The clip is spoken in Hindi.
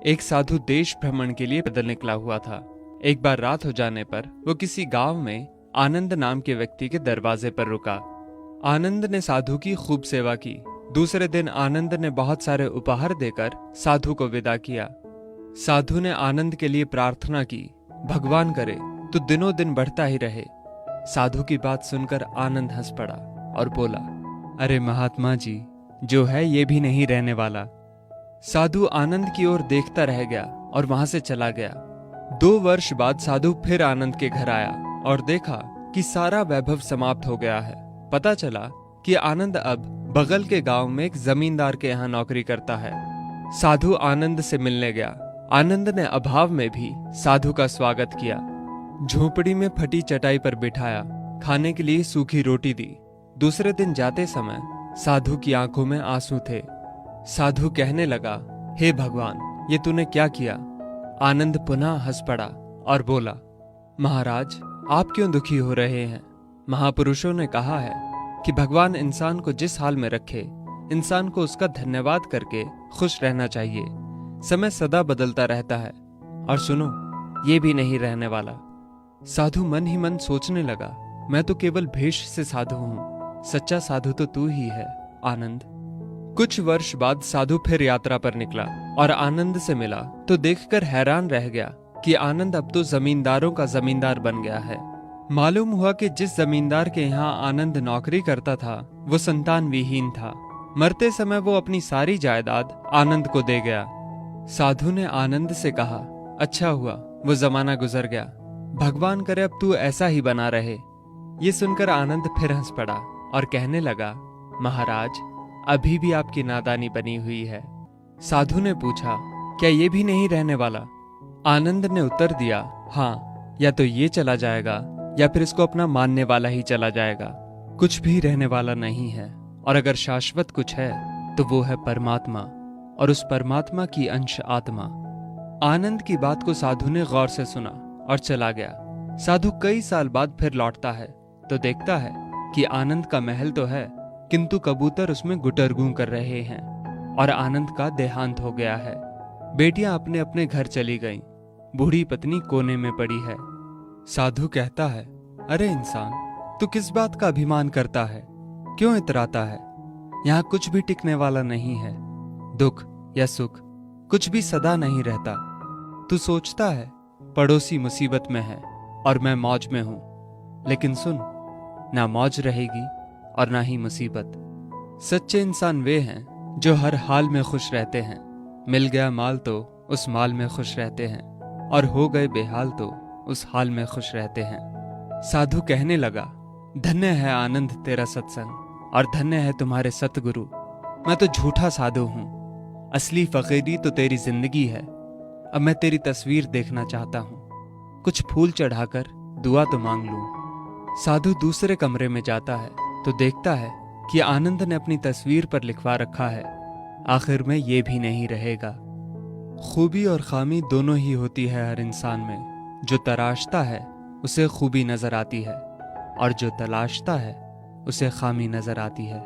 एक साधु देश भ्रमण के लिए पैदल निकला हुआ था। एक बार रात हो जाने पर वो किसी गांव में आनंद नाम के व्यक्ति के दरवाजे पर रुका। आनंद ने साधु की खूब सेवा की। दूसरे दिन आनंद ने बहुत सारे उपहार देकर साधु को विदा किया। साधु ने आनंद के लिए प्रार्थना की, भगवान करे तू दिनों दिन बढ़ता ही रहे। साधु की बात सुनकर आनंद हंस पड़ा और बोला, अरे महात्मा जी, जो है ये भी नहीं रहने वाला। साधु आनंद की ओर देखता रह गया और वहां से चला गया। 2 वर्ष बाद साधु फिर आनंद के घर आया और देखा कि सारा वैभव समाप्त हो गया है। पता चला कि आनंद अब बगल के गांव में एक जमींदार के यहाँ नौकरी करता है। साधु आनंद से मिलने गया। आनंद ने अभाव में भी साधु का स्वागत किया। झोपड़ी में फटी चटाई पर बिठाया, खाने के लिए सूखी रोटी दी। दूसरे दिन जाते समय साधु की आंखों में आंसू थे। साधु कहने लगा, हे भगवान, ये तूने क्या किया? आनंद पुनः हंस पड़ा और बोला, महाराज, आप क्यों दुखी हो रहे हैं? महापुरुषों ने कहा है कि भगवान इंसान को जिस हाल में रखे, इंसान को उसका धन्यवाद करके खुश रहना चाहिए। समय सदा बदलता रहता है और सुनो, ये भी नहीं रहने वाला। साधु मन ही मन सोचने लगा, मैं तो केवल भेष से साधु हूं, सच्चा साधु तो तू ही है आनंद। कुछ वर्ष बाद साधु फिर यात्रा पर निकला और आनंद से मिला तो देखकर हैरान रह गया कि आनंद अब तो जमींदारों का जमींदार बन गया है। मालूम हुआ कि जिस जमींदार के यहाँ आनंद नौकरी करता था वो संतान विहीन था। मरते समय वो अपनी सारी जायदाद आनंद को दे गया। साधु ने आनंद से कहा, अच्छा हुआ वो जमाना गुजर गया, भगवान करे अब तू ऐसा ही बना रहे। ये सुनकर आनंद फिर हंस पड़ा और कहने लगा, महाराज, अभी भी आपकी नादानी बनी हुई है। साधु ने पूछा, क्या ये भी नहीं रहने वाला? आनंद ने उत्तर दिया, हाँ, या तो ये चला जाएगा या फिर इसको अपना मानने वाला ही चला जाएगा। कुछ भी रहने वाला नहीं है, और अगर शाश्वत कुछ है तो वो है परमात्मा, और उस परमात्मा की अंश आत्मा। आनंद की बात को साधु ने गौर से सुना और चला गया। साधु कई साल बाद फिर लौटता है तो देखता है कि आनंद का महल तो है, किंतु कबूतर उसमें गुटरगूं कर रहे हैं और आनंद का देहांत हो गया है। बेटियां अपने अपने घर चली गईं, बूढ़ी पत्नी कोने में पड़ी है। साधु कहता है, अरे इंसान, तू किस बात का अभिमान करता है? क्यों इतराता है? यहाँ कुछ भी टिकने वाला नहीं है। दुख या सुख कुछ भी सदा नहीं रहता। तू सोचता है पड़ोसी मुसीबत में है और मैं मौज में हूं, लेकिन सुन, ना मौज रहेगी और ना ही मुसीबत। सच्चे इंसान वे हैं जो हर हाल में खुश रहते हैं। मिल गया माल तो उस माल में खुश रहते हैं, और हो गए बेहाल तो उस हाल में खुश रहते हैं। साधु कहने लगा, धन्य है आनंद तेरा सत्संग, और धन्य है तुम्हारे सतगुरु। मैं तो झूठा साधु हूं, असली फकीरी तो तेरी जिंदगी है। अब मैं तेरी तस्वीर देखना चाहता हूं, कुछ फूल चढ़ाकर दुआ तो मांग लूं। साधु दूसरे कमरे में जाता है तो देखता है कि आनंद ने अपनी तस्वीर पर लिखवा रखा है, आखिर में ये भी नहीं रहेगा। खूबी और खामी दोनों ही होती है हर इंसान में। जो तराशता है उसे खूबी नजर आती है, और जो तलाशता है उसे खामी नजर आती है।